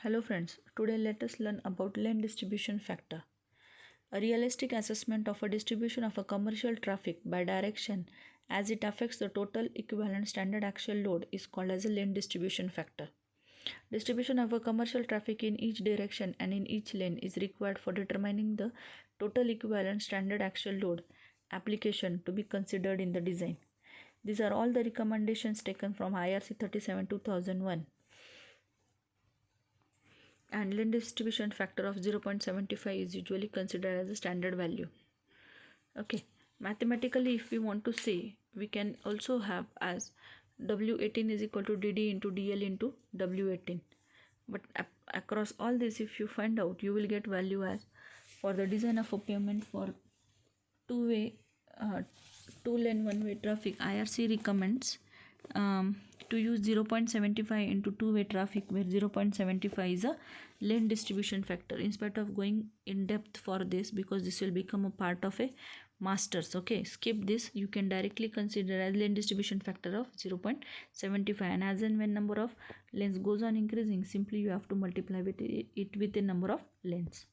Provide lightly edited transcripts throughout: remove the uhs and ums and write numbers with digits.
Hello friends, today let us learn about lane distribution factor. A realistic assessment of a distribution of a commercial traffic by direction as it affects the total equivalent standard axial load is called as a lane distribution factor. Distribution of a commercial traffic in each direction and in each lane is required for determining the total equivalent standard axial load application to be considered in the design. These are all the recommendations taken from IRC 37/2001. And lane distribution factor of 0.75 is usually considered as a standard value. Okay, mathematically if we want to say, we can also have as W18 is equal to DD into DL into W18. But across all this, if you find out, you will get value as for the design of a pavement for two-lane one-way traffic, IRC recommends to use 0.75 into two-way traffic, where 0.75 is a lane distribution factor. In spite of going in depth for this, because this will become a part of a masters, okay, skip this. You can directly consider as lane distribution factor of 0.75, and as and when number of lanes goes on increasing, simply you have to multiply with it with a number of lanes.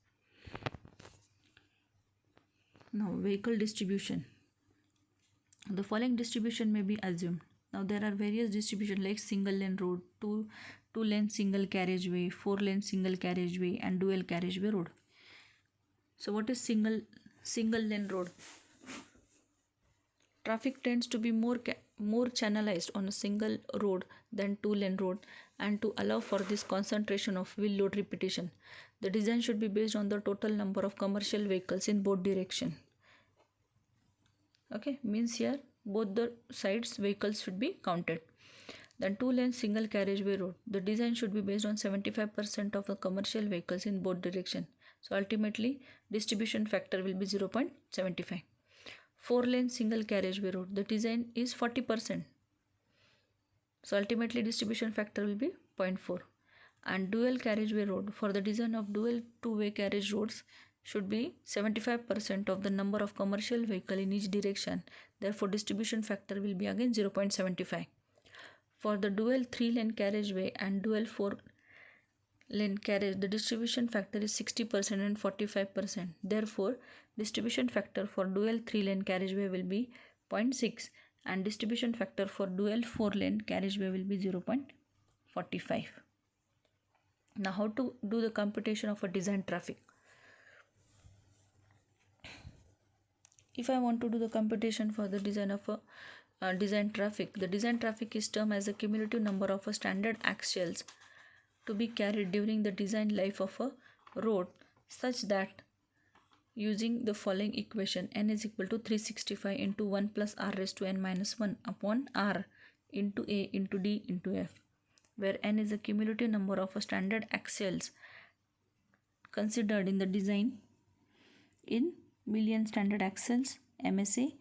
Now vehicle distribution. The following distribution may be assumed. Now there are various distribution like single lane road, two lane single carriageway, 4-lane single carriageway, and dual carriageway road. So what is single lane road? Traffic tends to be more channelized on a single road than 2-lane road, and to allow for this concentration of wheel load repetition, the design should be based on the total number of commercial vehicles in both direction. Okay, means here both the sides vehicles should be counted. Then 2-lane single carriageway road, the design should be based on 75% of the commercial vehicles in both direction. So ultimately distribution factor will be 0.75. 4-lane single carriageway road, the design is 40%. So ultimately distribution factor will be 0.4. And dual carriageway road, for the design of dual two-way carriage roads, should be 75% of the number of commercial vehicle in each direction. Therefore distribution factor will be again 0.75. For the dual 3-lane carriageway and dual 4-lane carriage, the distribution factor is 60% and 45%. Therefore distribution factor for dual 3-lane carriageway will be 0.6, and distribution factor for dual 4-lane carriageway will be 0.45. Now how to do the computation of a design traffic? If I want to do the computation for the design of a design traffic, the design traffic is termed as the cumulative number of a standard axials to be carried during the design life of a road, such that using the following equation, n is equal to 365 into 1 plus r raised to n minus 1 upon r into a into d into f, where n is the cumulative number of a standard axials considered in the design in million standard axles MSA.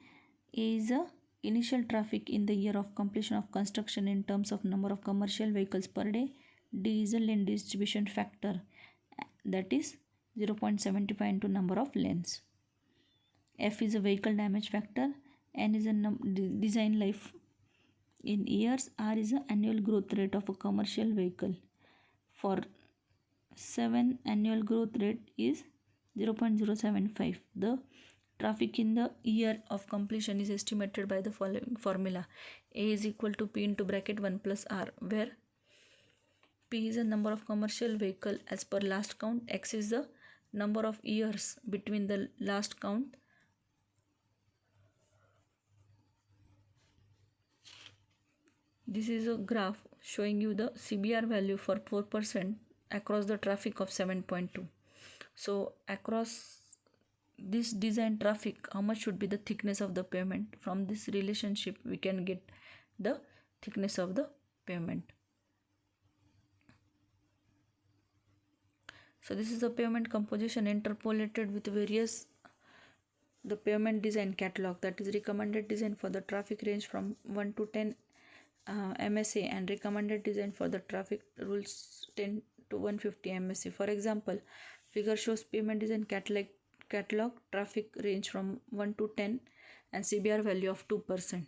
A is the initial traffic in the year of completion of construction in terms of number of commercial vehicles per day. D is a lane distribution factor, that is 0.75 into number of lanes. F is a vehicle damage factor. N is a design life in years. R is the annual growth rate of a commercial vehicle. For 7, annual growth rate is 0.075. The traffic in the year of completion is estimated by the following formula. A is equal to P into bracket 1 plus R, where P is the number of commercial vehicle as per last count, X is the number of years between the last count, this is a graph showing you the CBR value for 4% across the traffic of 7.2. So across this design traffic, how much should be the thickness of the pavement? From this relationship we can get the thickness of the pavement. So this is the pavement composition interpolated with various the pavement design catalog, that is recommended design for the traffic range from 1 to 10 MSA, and recommended design for the traffic rules 10 to 150 MSA. For example, figure shows pavement design catalog traffic range from 1 to 10 and CBR value of 2%.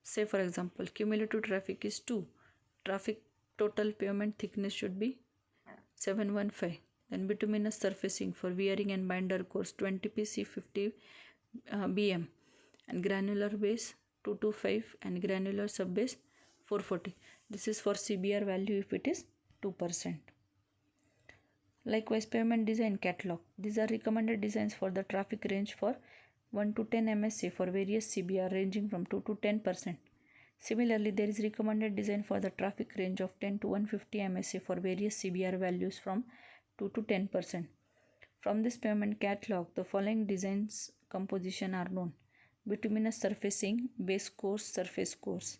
Say for example, cumulative traffic is 2. Traffic total pavement thickness should be 715. Then bituminous surfacing for wearing and binder course 20 pc 50 bm, and granular base 225 and granular subbase 440. This is for CBR value if it is 2%. Likewise, pavement design catalog. These are recommended designs for the traffic range for 1 to 10 MSA for various CBR ranging from 2 to 10%. Similarly, there is recommended design for the traffic range of 10 to 150 MSA for various CBR values from 2 to 10%. From this pavement catalog, the following designs composition are known: bituminous surfacing, base course, surface course,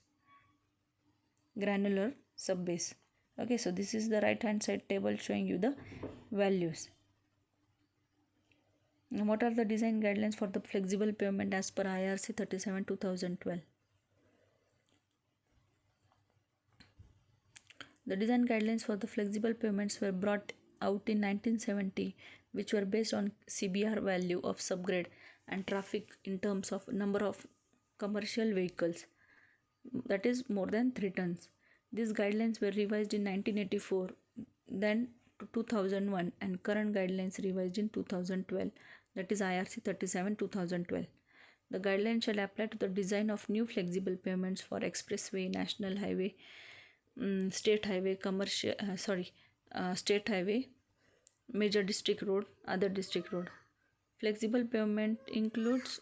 granular, subbase. Okay, so this is the right hand side table showing you the values. Now, what are the design guidelines for the flexible pavement as per IRC 37/2012? The design guidelines for the flexible pavements were brought out in 1970, which were based on CBR value of subgrade and traffic in terms of number of commercial vehicles, that is more than 3 tons. These guidelines were revised in 1984, then 2001, and current guidelines revised in 2012, that is IRC 37/2012. The guidelines shall apply to the design of new flexible pavements for expressway, national highway, state highway, state highway, major district road, other district road. Flexible pavement includes